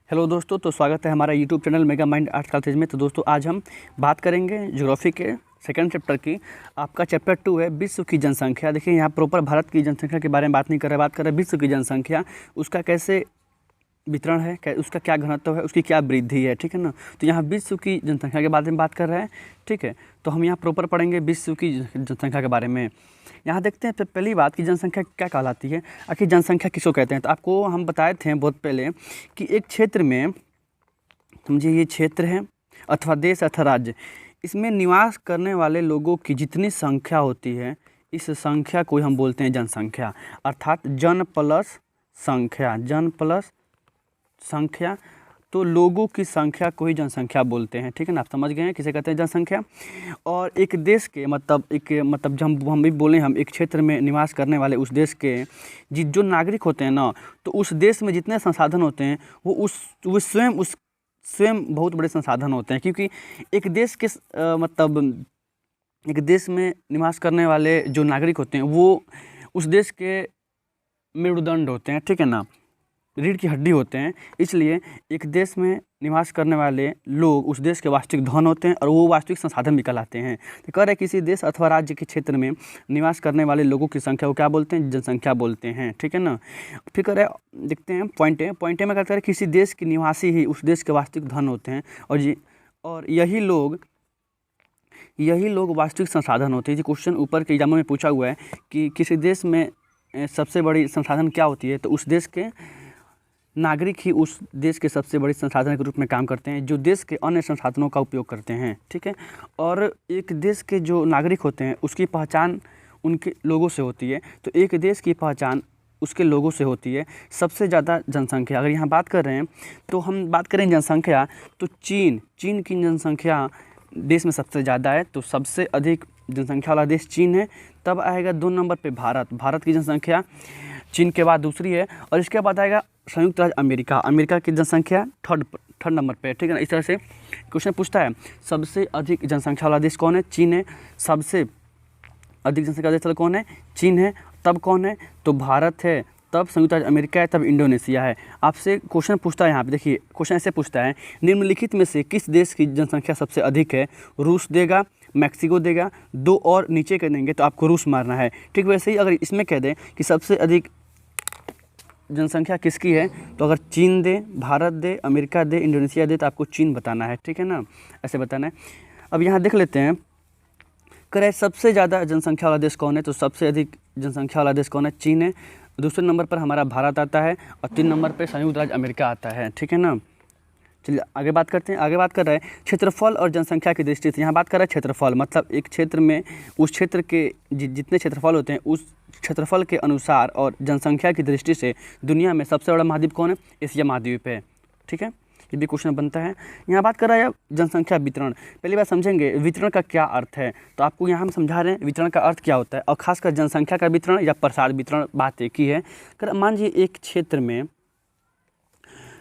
Hello दोस्तों, तो स्वागत है हमारा YouTube channel mega mind arts college में। तो दोस्तों आज हम बात करेंगे ज्योग्राफी के सेकंड चैप्टर की। आपका चैप्टर 2 है विश्व की जनसंख्या। देखिए यहाँ प्रॉपर भारत की जनसंख्या के बारे में बात नहीं कर रहे, बात कर रहे हैं विश्व की जनसंख्या, उसका कैसे वितरण है, उसका क्या घनत्व है, उसकी क्या वृद्धि है, ठीक है ना। तो यहाँ विश्व की जनसंख्या के बारे में बात कर रहे हैं, ठीक है। तो हम यहाँ प्रॉपर पढ़ेंगे विश्व की जनसंख्या के बारे में। यहाँ देखते हैं तो पहली बात कि जनसंख्या क्या कहलाती है, आखिर जनसंख्या किसको कहते हैं। तो आपको हम बताए थे बहुत पहले कि एक क्षेत्र में, समझिए ये क्षेत्र है अथवा देश अथवा राज्य, इसमें निवास करने वाले लोगों की जितनी संख्या होती है, इस संख्या को हम बोलते हैं जनसंख्या। अर्थात जन प्लस संख्या, जन प्लस संख्या, तो लोगों की संख्या को ही जनसंख्या बोलते हैं, ठीक है ना। आप समझ गए हैं किसे कहते हैं जनसंख्या। और एक देश के मतलब जब हम भी बोलें, हम एक क्षेत्र में निवास करने वाले उस देश के जो नागरिक होते हैं ना, तो उस देश में जितने संसाधन होते हैं वो स्वयं बहुत बड़े संसाधन होते हैं। क्योंकि एक देश के एक देश में निवास करने वाले जो नागरिक होते हैं वो उस देश के मेरुदंड होते हैं, ठीक है ना, रीढ़ की हड्डी होते हैं। इसलिए एक देश में निवास करने वाले लोग उस देश के वास्तविक धन होते हैं और वो वास्तविक संसाधन भी कहलाते हैं। तो कह रहे किसी देश अथवा राज्य के क्षेत्र में निवास करने वाले लोगों की संख्या को क्या बोलते हैं, जनसंख्या बोलते हैं, ठीक है ना। फिर कह रहे देखते हैं पॉइंट में कहते हैं किसी देश के निवासी ही उस देश के वास्तविक धन होते हैं और यही लोग वास्तविक संसाधन होते हैं। जो क्वेश्चन ऊपर के एग्जामों में पूछा हुआ है कि किसी देश में सबसे बड़ी संसाधन क्या होती है, तो उस देश के नागरिक ही उस देश के सबसे बड़े संसाधन के रूप में काम करते हैं, जो देश के अन्य संसाधनों का उपयोग करते हैं, ठीक है। और एक देश के जो नागरिक होते हैं उसकी पहचान उनके लोगों से होती है। तो एक देश की पहचान उसके लोगों से होती है। सबसे ज़्यादा जनसंख्या अगर यहाँ बात कर रहे हैं, तो हम बात करें जनसंख्या, तो चीन की जनसंख्या देश में सबसे ज़्यादा है। तो सबसे अधिक जनसंख्या वाला देश चीन है। तब आएगा 2 नंबर पे भारत की जनसंख्या चीन के बाद दूसरी है। और इसके बाद आएगा संयुक्त राज्य अमेरिका की जनसंख्या थर्ड नंबर पे, ठीक है ना। इस तरह से क्वेश्चन पूछता है सबसे अधिक जनसंख्या वाला देश कौन है, चीन है। सबसे अधिक जनसंख्या वाला देश कौन है, चीन है। तब कौन है, तो भारत है। तब संयुक्त राज्य अमेरिका है। तब इंडोनेशिया है। आपसे क्वेश्चन पूछता है यहाँ पे, देखिए क्वेश्चन ऐसे पूछता है निम्नलिखित में से किस देश की जनसंख्या सबसे अधिक है। रूस देगा, मैक्सिको देगा, 2 और नीचे कर देंगे तो आपको रूस मारना है। ठीक वैसे ही अगर इसमें कह दें कि सबसे अधिक जनसंख्या किसकी है, तो अगर चीन दे, भारत दे, अमेरिका दे, इंडोनेशिया दे, तो आपको चीन बताना है, ठीक है ना, ऐसे बताना है। अब यहाँ देख लेते हैं, करें सबसे ज़्यादा जनसंख्या वाला देश कौन है, तो सबसे अधिक जनसंख्या वाला देश कौन है, चीन है। दूसरे नंबर पर हमारा भारत आता है और 3 नंबर पर संयुक्त राज्य अमेरिका आता है, ठीक है ना। चलिए आगे बात करते हैं। आगे बात कर रहे हैं क्षेत्रफल और जनसंख्या की दृष्टि से। यहाँ बात कर रहे हैं क्षेत्रफल, मतलब एक क्षेत्र में उस क्षेत्र के जितने क्षेत्रफल होते हैं उस क्षेत्रफल के अनुसार और जनसंख्या की दृष्टि से दुनिया में सबसे बड़ा महाद्वीप कौन है, एशिया महाद्वीप है, ठीक है। ये भी क्वेश्चन बनता है। यहाँ बात कर रहा है जनसंख्या वितरण। पहली बात समझेंगे वितरण का क्या अर्थ है, तो आपको यहाँ हम समझा रहे हैं वितरण का अर्थ क्या होता है, और खासकर जनसंख्या का वितरण या प्रसार वितरण, बात एक ही है। कर मान लीजिए एक क्षेत्र में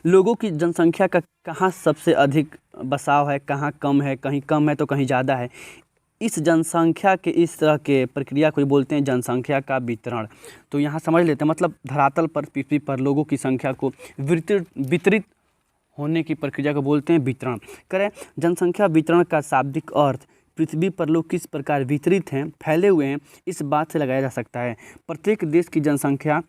लोगों की जनसंख्या का कहाँ सबसे अधिक बसाव है, कहाँ कम है, कहीं कम है तो कहीं ज़्यादा है। इस जनसंख्या के इस तरह के प्रक्रिया को बोलते हैं जनसंख्या का वितरण। तो यहाँ समझ लेते हैं, मतलब धरातल पर, पृथ्वी पर लोगों की संख्या को वितरित होने की प्रक्रिया को बोलते हैं वितरण। करें जनसंख्या वितरण का शाब्दिक अर्थ पृथ्वी पर लोग किस प्रकार वितरित हैं, फैले हुए हैं, इस बात से लगाया जा सकता है। प्रत्येक देश की जनसंख्या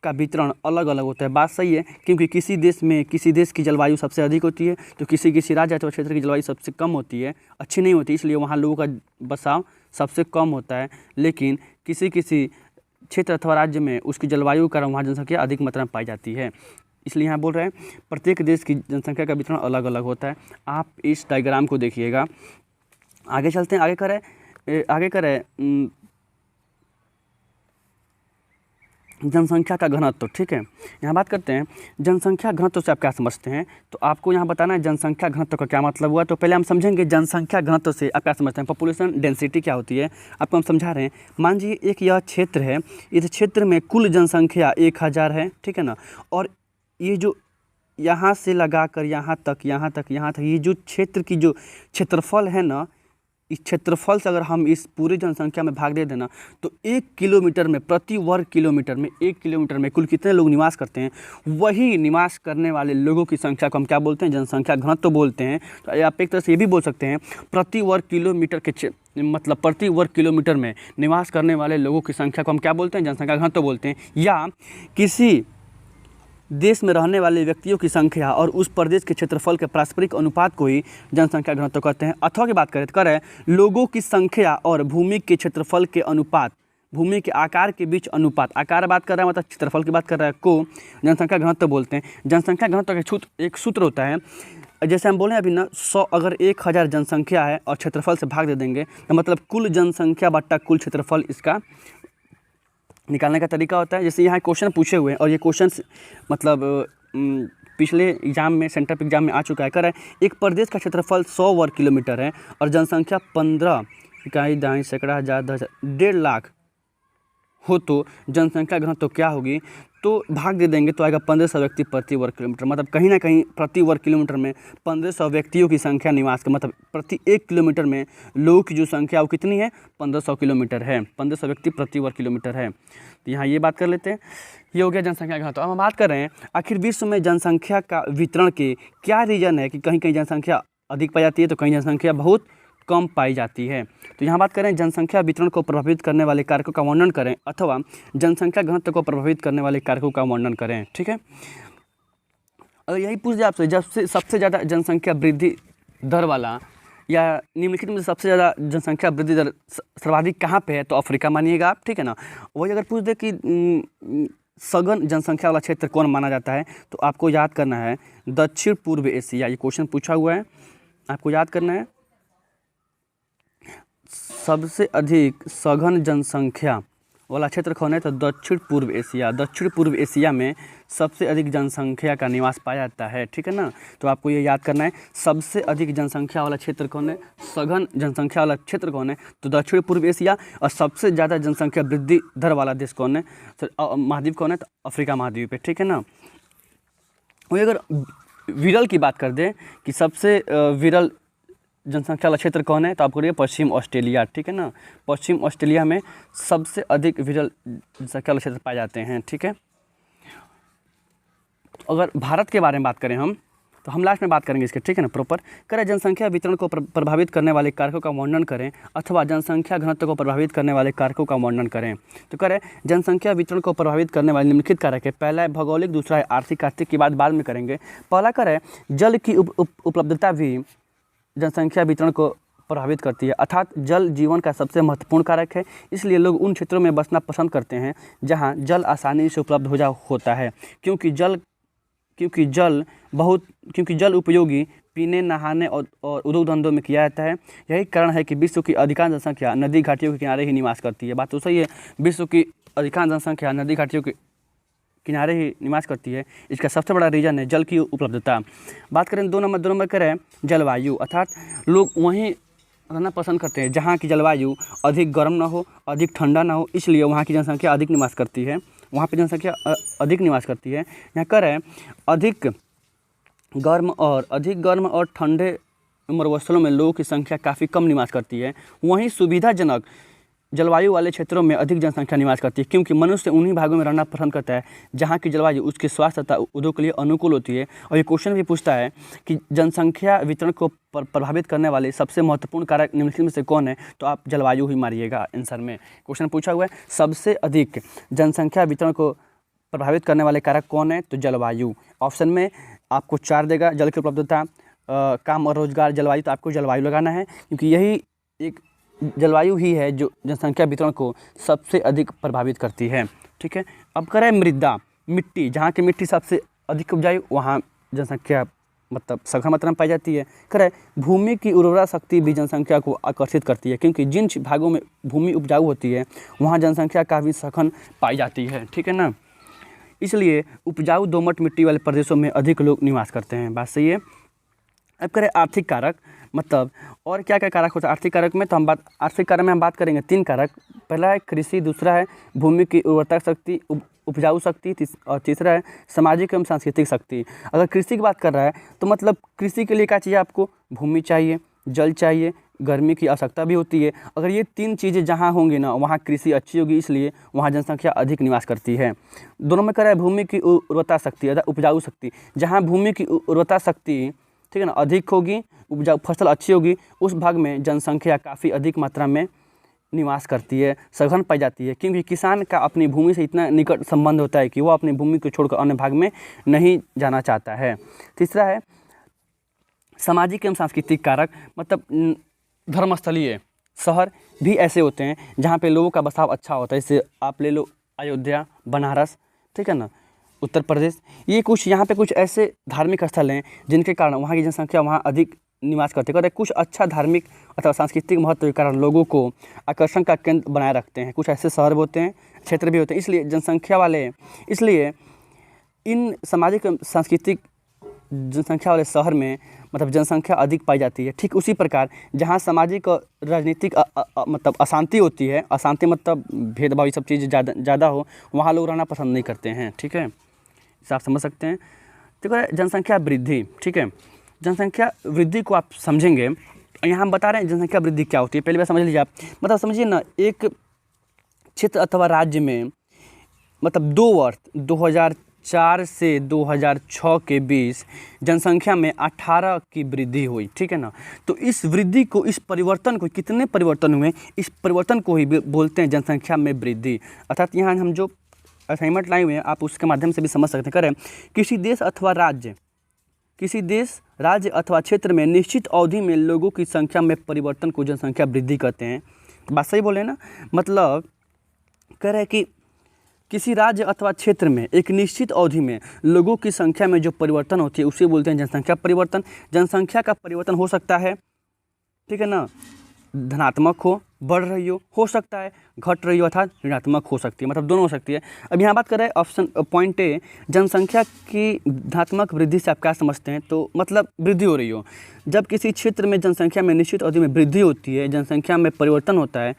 का वितरण अलग अलग होता है, बात सही है। क्योंकि किसी देश की जलवायु सबसे अधिक होती है, तो किसी राज्य अथवा क्षेत्र की जलवायु सबसे कम होती है, अच्छी नहीं होती, इसलिए वहाँ लोगों का बसाव सबसे कम होता है। लेकिन किसी क्षेत्र अथवा राज्य में उसकी जलवायु का वहाँ जनसंख्या अधिक मात्रा में पाई जाती है। इसलिए यहाँ बोल रहे हैं प्रत्येक देश की जनसंख्या का वितरण अलग अलग होता है। आप इस डायग्राम को देखिएगा। आगे चलते हैं, आगे करें जनसंख्या का घनत्व, ठीक है। यहाँ बात करते हैं जनसंख्या घनत्व से आप क्या समझते हैं, तो आपको यहाँ बताना है जनसंख्या घनत्व का क्या मतलब हुआ। तो पहले हम समझेंगे जनसंख्या घनत्व से आप क्या समझते हैं, पॉपुलेशन डेंसिटी क्या होती है, आपको हम समझा रहे हैं। मान लीजिए एक यह क्षेत्र है, इस क्षेत्र में कुल जनसंख्या 1000 है, ठीक है ना। और ये जो यहाँ से लगा कर यहाँ तक ये जो क्षेत्र की जो क्षेत्रफल है ना, इस क्षेत्रफल से अगर हम इस पूरी जनसंख्या में भाग दे देना तो 1 किलोमीटर में, प्रति वर्ग किलोमीटर में, 1 किलोमीटर में कुल कितने लोग निवास करते हैं, वही निवास करने वाले लोगों की संख्या को हम क्या बोलते हैं, जनसंख्या घनत्व बोलते हैं। तो आप एक तरह से ये भी बोल सकते हैं प्रति वर्ग किलोमीटर के मतलब प्रति वर्ग किलोमीटर में निवास करने वाले लोगों की संख्या को हम क्या बोलते हैं, जनसंख्या घनत्व बोलते हैं। या किसी देश में रहने वाले व्यक्तियों की संख्या और उस प्रदेश के क्षेत्रफल के पारस्परिक अनुपात को ही जनसंख्या घनत्व कहते हैं। अथवा की बात करें लोगों की संख्या और भूमि के क्षेत्रफल के अनुपात, भूमि के आकार के बीच अनुपात, आकार बात कर रहा है मतलब क्षेत्रफल की बात कर रहा है, को जनसंख्या घनत्व बोलते हैं। जनसंख्या घनत्व का एक सूत्र होता है, जैसे हम बोले अभी ना 100 अगर 1000 जनसंख्या है और क्षेत्रफल से भाग दे देंगे तो मतलब कुल जनसंख्या बट्टा कुल क्षेत्रफल इसका निकालने का तरीका होता है। जैसे यहाँ क्वेश्चन पूछे हुए हैं और ये क्वेश्चन मतलब पिछले एग्जाम में, सेंटर एग्जाम में आ चुका है। कर रहा है एक प्रदेश का क्षेत्रफल 100 वर्ग किलोमीटर है और जनसंख्या 15 इकाई दहाई सैकड़ा हज़ार 10,000 1.5 लाख हो तो जनसंख्या घनत्व क्या होगी, तो भाग दे देंगे तो आएगा 1500 व्यक्ति प्रति वर्ग किलोमीटर। मतलब कहीं ना कहीं प्रति वर्ग किलोमीटर में 1500 व्यक्तियों की संख्या निवास का, मतलब प्रति 1 किलोमीटर में लोगों की जो संख्या वो कितनी है, 1500 किलोमीटर है, 1500 व्यक्ति प्रति वर्ग किलोमीटर है। तो यहाँ ये बात कर लेते हैं, ये हो गया जनसंख्या घनत्व। अब हम बात कर रहे हैं आखिर विश्व में जनसंख्या का वितरण के क्या रीजन है कि कहीं कहीं जनसंख्या अधिक पाई जाती है तो कहीं जनसंख्या बहुत कम पाई जाती है। तो यहाँ बात करें जनसंख्या वितरण को प्रभावित करने वाले कारकों का वर्णन करें अथवा जनसंख्या घनत्व को प्रभावित करने वाले कारकों का वर्णन करें। ठीक है, अगर यही पूछ जाए आपसे जब से सबसे ज़्यादा जनसंख्या वृद्धि दर वाला या निम्नलिखित में सबसे ज़्यादा जनसंख्या वृद्धि दर सर्वाधिक कहाँ पे है, तो अफ्रीका मानिएगा आप। ठीक है ना, वही अगर पूछ दे कि सघन जनसंख्या वाला क्षेत्र कौन माना जाता है तो आपको याद करना है दक्षिण पूर्व एशिया। ये क्वेश्चन पूछा हुआ है, आपको याद करना है सबसे अधिक सघन जनसंख्या वाला क्षेत्र कौन है, तो दक्षिण पूर्व एशिया। दक्षिण पूर्व एशिया में सबसे अधिक जनसंख्या का निवास पाया जाता है। ठीक है ना, तो आपको ये याद करना है सबसे अधिक जनसंख्या वाला क्षेत्र कौन है, सघन जनसंख्या वाला क्षेत्र कौन है, तो दक्षिण पूर्व एशिया। और सबसे ज़्यादा जनसंख्या वृद्धि दर वाला देश कौन है, महाद्वीप कौन है, तो अफ्रीका महाद्वीप है। ठीक है ना, वही अगर विरल की बात कर दें कि सबसे विरल जनसंख्या वाला क्षेत्र कौन है, तो आपको करिए पश्चिम ऑस्ट्रेलिया। ठीक है ना, पश्चिम ऑस्ट्रेलिया में सबसे अधिक विरल जनसंख्या वाले क्षेत्र पाए जाते हैं। ठीक है, अगर भारत के बारे में बात करें हम तो हम लास्ट में बात करेंगे इसके। ठीक है ना, प्रॉपर करें जनसंख्या वितरण को प्रभावित करने वाले कारकों का वर्णन करें अथवा जनसंख्या घनत्व को प्रभावित करने वाले कारकों का वर्णन करें। तो करें जनसंख्या वितरण को प्रभावित करने वाले निम्नलिखित कारक है, पहला है भौगोलिक, दूसरा है आर्थिक की बात बाद में करेंगे। पहला करें जल की उपलब्धता भी जनसंख्या वितरण को प्रभावित करती है, अर्थात जल जीवन का सबसे महत्वपूर्ण कारक है। इसलिए लोग उन क्षेत्रों में बसना पसंद करते हैं जहां जल आसानी से उपलब्ध होता है, क्योंकि जल उपयोगी पीने, नहाने और उद्योग धंधों में किया जाता है। यही कारण है कि विश्व की अधिकांश जनसंख्या नदी घाटियों के किनारे ही निवास करती है। बात तो सही है, विश्व की अधिकांश जनसंख्या नदी घाटियों के किनारे ही निवास करती है। इसका सबसे बड़ा रीज़न है जल की उपलब्धता। बात करें 2 नंबर करें जलवायु, अर्थात लोग वहीं रहना पसंद करते हैं जहाँ की जलवायु अधिक गर्म ना हो, अधिक ठंडा ना हो, इसलिए वहाँ की जनसंख्या अधिक निवास करती है, वहाँ पे जनसंख्या अधिक निवास करती है। यहाँ करें अधिक गर्म और ठंडे मरुस्थलों में लोगों की संख्या काफ़ी कम निवास करती है। वहीं सुविधाजनक जलवायु वाले क्षेत्रों में अधिक जनसंख्या निवास करती है, क्योंकि मनुष्य उन्हीं भागों में रहना पसंद करता है जहाँ की जलवायु उसके स्वास्थ्य तथा उद्योग के लिए अनुकूल होती है। और ये क्वेश्चन भी पूछता है कि जनसंख्या वितरण को प्रभावित करने वाले सबसे महत्वपूर्ण कारक निम्नलिखित में से कौन है, तो आप जलवायु ही मारिएगा आंसर में। क्वेश्चन पूछा हुआ है सबसे अधिक जनसंख्या वितरण को प्रभावित करने वाले कारक कौन है, तो जलवायु। ऑप्शन में आपको 4 देगा, जल की उपलब्धता, काम और रोजगार, जलवायु, तो आपको जलवायु लगाना है, क्योंकि यही एक जलवायु ही है जो जनसंख्या वितरण को सबसे अधिक प्रभावित करती है। ठीक है, अब करें मृदा, मिट्टी, जहाँ की मिट्टी सबसे अधिक उपजाऊ वहाँ जनसंख्या मतलब सघन मात्रा में पाई जाती है। करें भूमि की उर्वरा शक्ति भी जनसंख्या को आकर्षित करती है, क्योंकि जिन भागों में भूमि उपजाऊ होती है वहाँ जनसंख्या काफ़ी सघन पाई जाती है। ठीक है ना, इसलिए उपजाऊ दोमट मिट्टी वाले प्रदेशों में अधिक लोग निवास करते हैं। बात सही है। अब करें आर्थिक कारक, मतलब और क्या क्या कारक होता है आर्थिक कारक में, तो आर्थिक कारक में हम बात करेंगे 3 कारक। पहला है कृषि, दूसरा है भूमि की उर्वरता शक्ति, उपजाऊ शक्ति, और तीसरा है सामाजिक एवं सांस्कृतिक शक्ति। अगर कृषि की बात कर रहा है तो मतलब कृषि के लिए क्या चाहिए, आपको भूमि चाहिए, जल चाहिए, गर्मी की आवश्यकता भी होती है। अगर ये 3 चीज़ें जहाँ होंगी ना, वहाँ कृषि अच्छी होगी, इसलिए वहाँ जनसंख्या अधिक निवास करती है। दोनों में कह रहा है भूमि की उर्वरता शक्ति, उपजाऊ शक्ति। जहाँ भूमि की उर्वरता शक्ति, ठीक है ना, अधिक होगी, उपजाऊ फसल अच्छी होगी, उस भाग में जनसंख्या काफ़ी अधिक मात्रा में निवास करती है, सघन पाई जाती है। क्योंकि किसान का अपनी भूमि से इतना निकट संबंध होता है कि वो अपनी भूमि को छोड़कर अन्य भाग में नहीं जाना चाहता है। तीसरा है सामाजिक एवं सांस्कृतिक कारक, मतलब धर्मस्थलीय शहर भी ऐसे होते हैं जहाँ पे लोगों का बसाव अच्छा होता है। जैसे आप ले लो अयोध्या, बनारस, ठीक है ना, उत्तर प्रदेश, ये कुछ यहाँ पे कुछ ऐसे धार्मिक स्थल हैं जिनके कारण वहाँ की जनसंख्या वहाँ अधिक निवास करते हैं। कुछ अच्छा धार्मिक अथवा सांस्कृतिक महत्व के कारण लोगों को आकर्षण का केंद्र बनाए रखते हैं। कुछ ऐसे शहर भी होते हैं, क्षेत्र भी होते हैं, इसलिए जनसंख्या वाले, इसलिए इन सामाजिक सांस्कृतिक जनसंख्या वाले शहर में मतलब जनसंख्या अधिक पाई जाती है। ठीक उसी प्रकार जहाँ सामाजिक और राजनीतिक मतलब अशांति होती है, अशांति मतलब भेदभाव, ये सब चीज़ ज़्यादा हो, वहाँ लोग रहना पसंद नहीं करते हैं। ठीक है, इसे आप समझ सकते हैं। ठीक है, जनसंख्या वृद्धि, ठीक है, जनसंख्या वृद्धि को आप समझेंगे, यहाँ हम बता रहे हैं जनसंख्या वृद्धि क्या होती है। पहले बार समझ लीजिए आप, मतलब समझिए ना, एक क्षेत्र अथवा राज्य में मतलब 2 वर्ष 2004 से 2006 के बीच जनसंख्या में 18 की वृद्धि हुई। ठीक है ना, तो इस वृद्धि को, इस परिवर्तन को, कितने परिवर्तन हुए, इस परिवर्तन को ही बोलते हैं जनसंख्या में वृद्धि। अर्थात यहाँ हम जो असाइनमेंट लाए हुए हैं आप उसके माध्यम से भी समझ सकते हैं। करें किसी देश अथवा राज्य, किसी देश, राज्य अथवा क्षेत्र में निश्चित अवधि में लोगों की संख्या में परिवर्तन को जनसंख्या वृद्धि कहते हैं। बात सही बोले ना, मतलब कह रहे हैं कि किसी राज्य अथवा क्षेत्र में एक निश्चित अवधि में लोगों की संख्या में जो परिवर्तन होती है उसे बोलते हैं जनसंख्या परिवर्तन। जनसंख्या का परिवर्तन हो सकता है, ठीक है ना, धनात्मक बढ़ रही हो सकता है घट रही हो, अर्थात ऋणात्मक हो सकती है, मतलब दोनों हो सकती है। अब यहाँ बात कर रहे हैं ऑप्शन पॉइंट ए, जनसंख्या की धनात्मक वृद्धि से आप क्या समझते हैं, तो मतलब वृद्धि हो रही हो। जब किसी क्षेत्र में जनसंख्या में निश्चित अवधि में वृद्धि होती है, जनसंख्या में परिवर्तन होता है,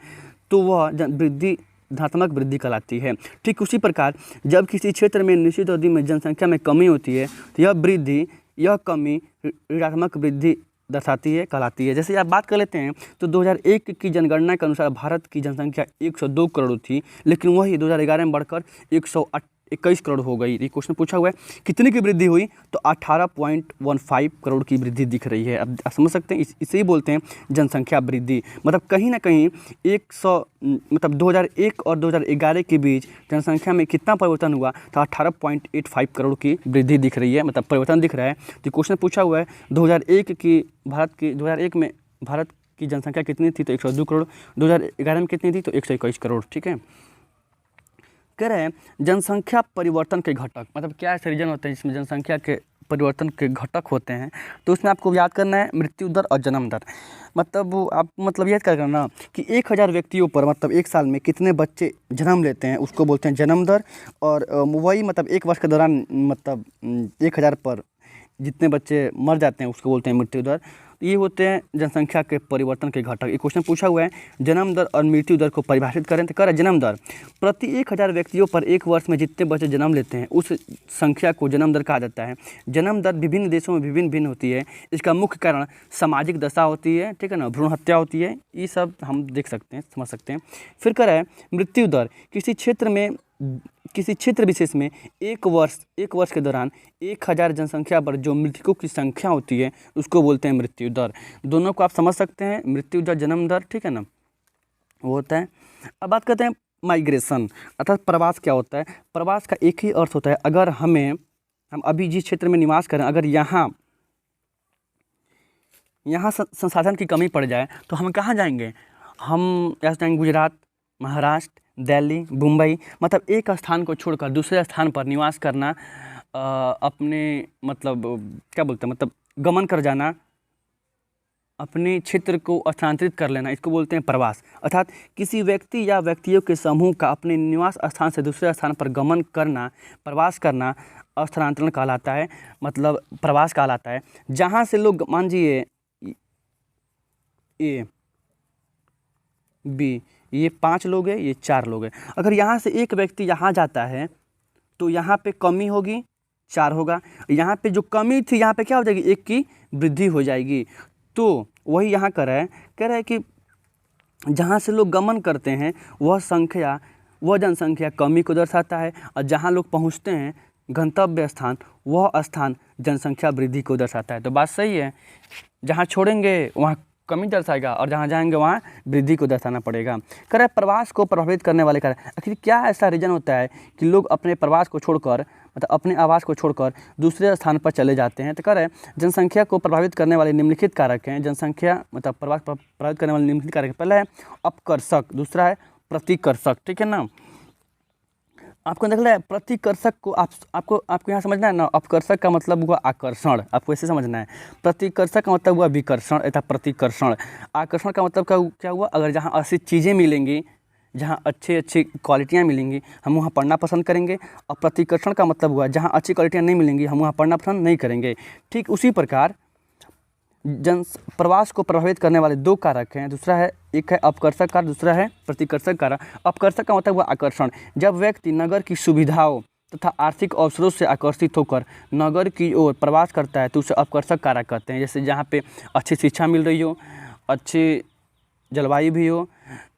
तो वह वृद्धि धनात्मक वृद्धि कहलाती है। ठीक उसी प्रकार जब किसी क्षेत्र में निश्चित अवधि में जनसंख्या में कमी होती है, तो यह वृद्धि, यह कमी ऋणात्मक वृद्धि दर्शाती है, कहलाती है। जैसे आप बात कर लेते हैं तो 2001 की जनगणना के अनुसार भारत की जनसंख्या 102 करोड़ थी, लेकिन वही 2011 में बढ़कर 121 करोड़ हो गई। ये क्वेश्चन पूछा हुआ है कितने की वृद्धि हुई, तो 18.15 करोड़ की वृद्धि दिख रही है। अब समझ सकते हैं, इसे ही बोलते हैं जनसंख्या वृद्धि। मतलब कहीं ना कहीं 2001 और 2011 के बीच जनसंख्या में कितना परिवर्तन हुआ, तो 18.85 करोड़ की वृद्धि दिख रही है, मतलब परिवर्तन दिख रहा है। तो क्वेश्चन पूछा हुआ है 2001 में भारत की जनसंख्या कितनी थी, तो 102 करोड़, 2011 में कितनी थी, तो 121 करोड़। ठीक है, कह रहे हैं जनसंख्या परिवर्तन के घटक, मतलब क्या ऐसे रीजन होते हैं जिसमें जनसंख्या के परिवर्तन के घटक होते हैं, तो उसमें आपको याद करना है मृत्यु दर और जन्म दर। मतलब वो आप मतलब याद कर करना कि 1000 व्यक्तियों पर मतलब एक साल में कितने बच्चे जन्म लेते हैं, उसको बोलते हैं जन्म दर। और वही मतलब एक वर्ष के दौरान मतलब 1000 पर जितने बच्चे मर जाते हैं उसको बोलते हैं मृत्यु दर। ये होते हैं जनसंख्या के परिवर्तन के घटक। एक क्वेश्चन पूछा हुआ है जन्म दर और मृत्यु दर को परिभाषित करें, तो कह रहा है जन्म दर प्रति 1000 व्यक्तियों पर एक वर्ष में जितने बच्चे जन्म लेते हैं उस संख्या को जन्म दर कहा जाता है। जन्म दर विभिन्न देशों में भिन्न होती है। इसका मुख्य कारण सामाजिक दशा होती है, ठीक है ना, भ्रूण हत्या होती है, ये सब हम देख सकते हैं, समझ सकते हैं। फिर कह रहा है मृत्यु दर किसी क्षेत्र विशेष में एक वर्ष के दौरान 1000 जनसंख्या पर जो मृतकों की संख्या होती है उसको बोलते हैं मृत्यु दर। दोनों को आप समझ सकते हैं, मृत्यु दर जन्म दर, ठीक है ना, वो होता है। अब बात करते हैं माइग्रेशन अर्थात प्रवास क्या होता है। प्रवास का एक ही अर्थ होता है, अगर हम अभी जिस क्षेत्र में निवास करें, अगर यहाँ संसाधन की कमी पड़ जाए तो हम कहाँ जाएंगे, हम ऐसे जाएंगे गुजरात, महाराष्ट्र, दिल्ली, मुंबई, मतलब एक स्थान को छोड़कर दूसरे स्थान पर निवास करना, अपने मतलब क्या बोलते हैं, मतलब गमन कर जाना, अपने क्षेत्र को स्थानांतरित कर लेना, इसको बोलते हैं प्रवास। अर्थात किसी व्यक्ति या व्यक्तियों के समूह का अपने निवास स्थान से दूसरे स्थान पर गमन करना, प्रवास करना स्थानांतरण कहलाता है, मतलब प्रवास कहलाता है। जहाँ से लोग मान लीजिए ए बी, ये 5 लोग हैं, ये 4 लोग हैं, अगर यहाँ से एक व्यक्ति यहाँ जाता है तो यहाँ पे कमी होगी, 4 होगा। यहाँ पे जो कमी थी यहाँ पे क्या हो जाएगी, 1 की वृद्धि हो जाएगी। तो वही यहाँ कह रहा है कि जहाँ से लोग गमन करते हैं वह जनसंख्या कमी को दर्शाता है, और जहाँ लोग पहुँचते हैं गंतव्य स्थान वह स्थान जनसंख्या वृद्धि को दर्शाता है। तो बात सही है, जहाँ छोड़ेंगे वहाँ कमी दर्शाएगा और जहाँ जाएंगे वहाँ वृद्धि को दर्शाना पड़ेगा। कह रहे प्रवास को प्रभावित करने वाले कारण, आखिर क्या ऐसा रीज़न होता है कि लोग अपने प्रवास को छोड़कर, मतलब अपने आवास को छोड़कर दूसरे स्थान पर चले जाते हैं। तो कह रहे जनसंख्या को प्रभावित करने वाले निम्नलिखित कारक हैं। जनसंख्या मतलब प्रवास प्रभावित करने वाले निम्नलिखित कारक, पहला है अपकर्षक, दूसरा है प्रतिकर्षक, ठीक है ना। आपको देख लिया प्रतिकर्षक को आपको यहाँ समझना है ना, अपकर्षक का मतलब हुआ आकर्षण, आपको ऐसे समझना है। प्रतिकर्षक का मतलब हुआ विकर्षण तथा प्रतिकर्षण। आकर्षण का मतलब क्या हुआ, अगर जहाँ ऐसी चीज़ें मिलेंगी, जहाँ अच्छी क्वालिटियाँ मिलेंगी हम वहाँ पढ़ना पसंद करेंगे, और प्रतिकर्षण का मतलब हुआ जहाँ अच्छी क्वालिटियाँ नहीं मिलेंगी हम वहाँ पढ़ना पसंद नहीं करेंगे। ठीक उसी प्रकार प्रवास को प्रभावित करने वाले दो कारक हैं, दूसरा है एक है अपकर्षक कारक, दूसरा है प्रतिकर्षक कारक। अपकर्षक का मतलब हुआ आकर्षण, जब व्यक्ति नगर की सुविधाओं तथा आर्थिक अवसरों से आकर्षित होकर नगर की ओर प्रवास करता है तो उसे अपकर्षक कारक कहते हैं। जैसे जहाँ पे अच्छी शिक्षा मिल रही हो, अच्छी जलवायु भी हो,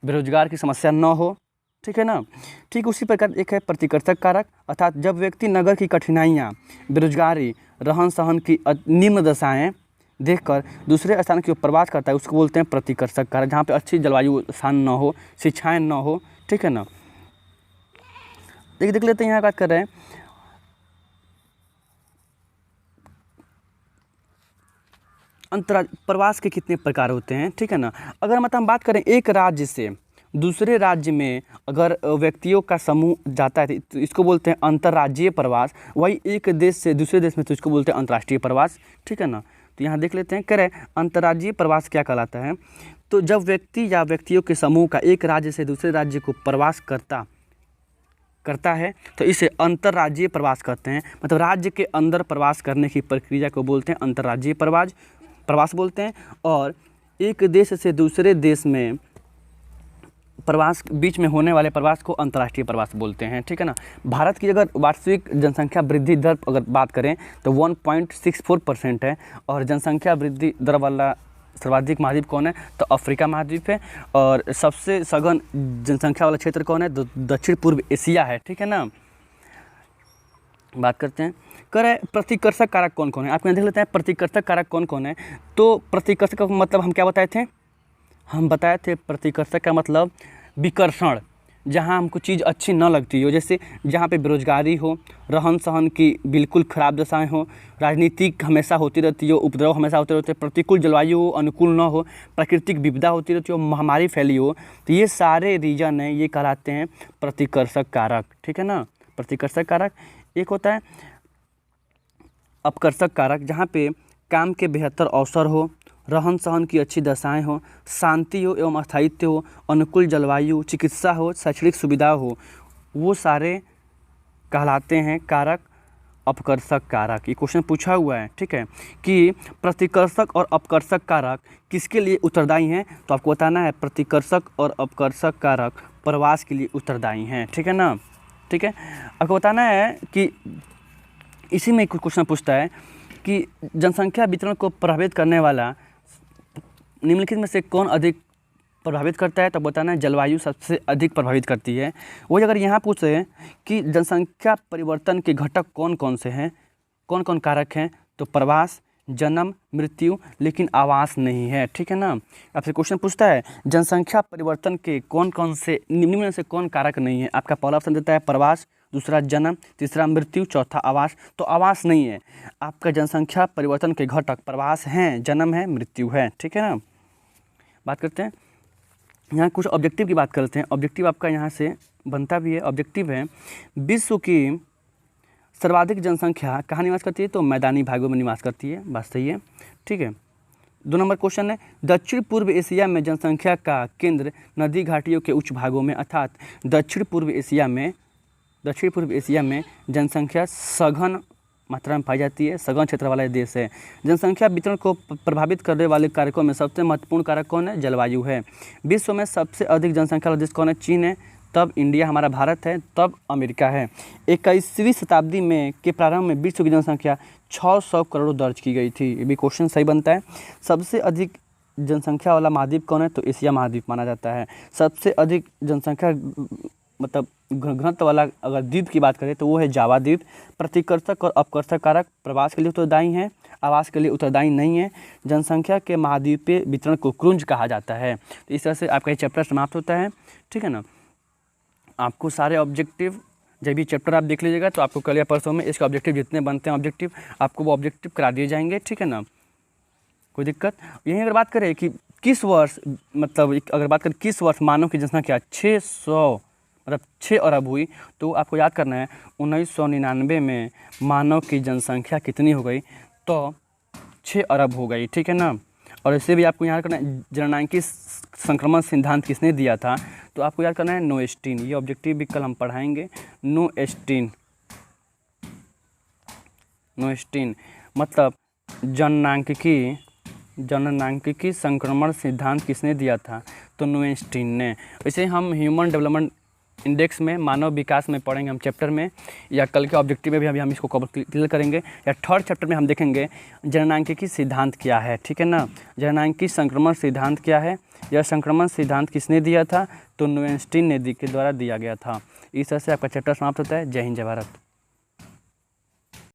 बेरोजगार की समस्या न हो, ठीक है ना। ठीक उसी प्रकार एक है प्रतिकर्षक कारक, अर्थात जब व्यक्ति नगर की कठिनाइयाँ, बेरोजगारी, रहन सहन की निम्न दशाएँ देखकर दूसरे स्थान की ओर प्रवास करता है उसको बोलते हैं प्रतिकर्षक कारक। जहाँ पे अच्छी जलवायु स्थान न हो, शिक्षाएं न हो, ठीक है ना। देख लेते हैं यहाँ बात कर रहे हैं प्रवास के कितने प्रकार होते हैं, ठीक है ना। अगर मतलब हम बात करें एक राज्य से दूसरे राज्य में अगर व्यक्तियों का समूह जाता है तो इसको बोलते हैं अंतर्राज्यीय प्रवास। वही एक देश से दूसरे देश में तो इसको बोलते हैं अंतर्राष्ट्रीय प्रवास, ठीक है ना। तो यहाँ देख लेते हैं, कह रहे अंतर्राज्यीय प्रवास क्या कहलाता है। तो जब व्यक्ति या व्यक्तियों के समूह का एक राज्य से दूसरे राज्य को प्रवास करता है तो इसे अंतर्राज्यीय प्रवास कहते हैं। मतलब राज्य के अंदर प्रवास करने की प्रक्रिया को बोलते हैं अंतर्राज्यीय प्रवास बोलते हैं। और एक देश से दूसरे देश में प्रवास बीच में होने वाले प्रवास को अंतर्राष्ट्रीय प्रवास बोलते हैं, ठीक है ना। भारत की अगर वार्षिक जनसंख्या वृद्धि दर अगर बात करें तो 1.64% है, और जनसंख्या वृद्धि दर वाला सर्वाधिक महाद्वीप कौन है तो अफ्रीका महाद्वीप है, और सबसे सघन जनसंख्या वाला क्षेत्र कौन है तो दक्षिण पूर्व एशिया है, ठीक है ना। बात करते हैं, कह रहे प्रतिकर्षक कारक कौन कौन है। आप यहाँ देख लेते हैं प्रतिकर्षक कारक कौन कौन है। तो प्रतिकर्षक का मतलब हम क्या बताए थे, हम बताए थे प्रतिकर्षक का मतलब विकर्षण, जहाँ हमको चीज़ अच्छी न लगती हो, जैसे जहाँ पे बेरोजगारी हो, रहन सहन की बिल्कुल ख़राब दशाएं हो, राजनीतिक हमेशा होती रहती हो, उपद्रव हमेशा होते रहते, प्रतिकूल जलवायु हो, अनुकूल न हो, प्राकृतिक विपदा होती रहती हो, महामारी फैली हो, तो ये सारे रीजन हैं, ये कहलाते हैं प्रतिकर्षक कारक, ठीक है ना। प्रतिकर्षक कारक एक होता है अपकर्षक कारक, जहाँ पे काम के बेहतर अवसर हो, रहन सहन की अच्छी दशाएं हो, शांति हो एवं स्थायित्व हो, अनुकूल जलवायु, चिकित्सा हो, शैक्षणिक सुविधा हो, वो सारे कहलाते हैं कारक अपकर्षक कारक। ये क्वेश्चन पूछा हुआ है, ठीक है, कि प्रतिकर्षक और अपकर्षक कारक किसके लिए उत्तरदायी हैं। तो आपको बताना है प्रतिकर्षक और अपकर्षक कारक प्रवास के लिए उत्तरदायी हैं, ठीक है ना। ठीक है, आपको बताना है कि इसी में कुछ क्वेश्चन पूछता है कि जनसंख्या वितरण को प्रभावित करने वाला निम्नलिखित में से कौन अधिक प्रभावित करता है। तो बताना है जलवायु सबसे अधिक प्रभावित करती है। वही अगर यहाँ पूछे कि जनसंख्या परिवर्तन के घटक कौन कौन से हैं, कौन कौन कारक हैं, तो प्रवास, जन्म, मृत्यु, लेकिन आवास नहीं है, ठीक है ना। आपसे क्वेश्चन पूछता है जनसंख्या परिवर्तन के कौन कौन से निम्न में से कौन कारक नहीं है। आपका पहला ऑप्शन देता है प्रवास, दूसरा जन्म, तीसरा मृत्यु, चौथा आवास। तो आवास नहीं है, आपका जनसंख्या परिवर्तन के घटक प्रवास हैं, जन्म है, मृत्यु है, ठीक है ना। बात करते हैं यहाँ कुछ ऑब्जेक्टिव की बात करते हैं। ऑब्जेक्टिव आपका यहाँ से बनता भी है। ऑब्जेक्टिव है विश्व की सर्वाधिक जनसंख्या कहाँ निवास करती है, तो मैदानी भागों में निवास करती है। बात सही है, ठीक है। 2 नंबर क्वेश्चन है दक्षिण पूर्व एशिया में जनसंख्या का केंद्र नदी घाटियों के उच्च भागों में, अर्थात दक्षिण पूर्व एशिया में जनसंख्या सघन मात्रा में पाई जाती है, सघन क्षेत्र वाला देश है। जनसंख्या वितरण को प्रभावित करने वाले कारकों में सबसे महत्वपूर्ण कारक कौन है, जलवायु है। विश्व में सबसे अधिक जनसंख्या वाला देश कौन है, चीन है। तब इंडिया हमारा भारत है, तब अमेरिका है। 21वीं शताब्दी में के प्रारंभ में विश्व की जनसंख्या 600 करोड़ दर्ज की गई थी। ये भी क्वेश्चन सही बनता है। सबसे अधिक जनसंख्या वाला महाद्वीप कौन है? तो एशिया महाद्वीप माना जाता है। सबसे अधिक जनसंख्या मतलब घनत्व वाला अगर द्वीप की बात करें तो वो है जावा द्वीप। प्रतिकर्षक और अपकर्षक कारक प्रवास के लिए उत्तरदायी हैं, आवास के लिए उत्तरदायी नहीं है। जनसंख्या के महाद्वीपीय वितरण को क्रुंज कहा जाता है। तो इस तरह से आपका ये चैप्टर समाप्त होता है, ठीक है ना। आपको सारे ऑब्जेक्टिव जब ये चैप्टर आप देख लीजिएगा तो आपको कल या परसों में इसके ऑब्जेक्टिव जितने बनते हैं ऑब्जेक्टिव आपको वो ऑब्जेक्टिव करा दिए जाएंगे, ठीक है ना। कोई दिक्कत? यहीं अगर बात करें कि किस वर्ष मतलब अगर बात करें किस वर्ष मानव की जनसंख्या 600 मतलब 6 अरब हुई, तो आपको याद करना है 1999 में मानव की जनसंख्या कितनी हो गई? तो 6 अरब हो गई, ठीक है ना। और इससे भी आपको याद करना है जननांकी संक्रमण सिद्धांत किसने दिया था? तो आपको याद करना है नोएस्टीन। ये ऑब्जेक्टिव भी कल हम पढ़ाएंगे। नोएस्टीन मतलब जननांकिकी संक्रमण सिद्धांत किसने दिया था? तो नोएस्टीन ने। वैसे हम ह्यूमन डेवलपमेंट इंडेक्स में मानव विकास में पढ़ेंगे हम चैप्टर में, या कल के ऑब्जेक्टिव में भी अभी हम इसको क्लियर करेंगे, या थर्ड चैप्टर में हम देखेंगे जननांकिकी सिद्धांत क्या है, ठीक है ना। जननांकिकी संक्रमण सिद्धांत क्या है? यह संक्रमण सिद्धांत किसने दिया था? तो नोएस्टीन ने के द्वारा दिया गया था। इस तरह से आपका चैप्टर समाप्त होता है। जय हिंद, जय भारत।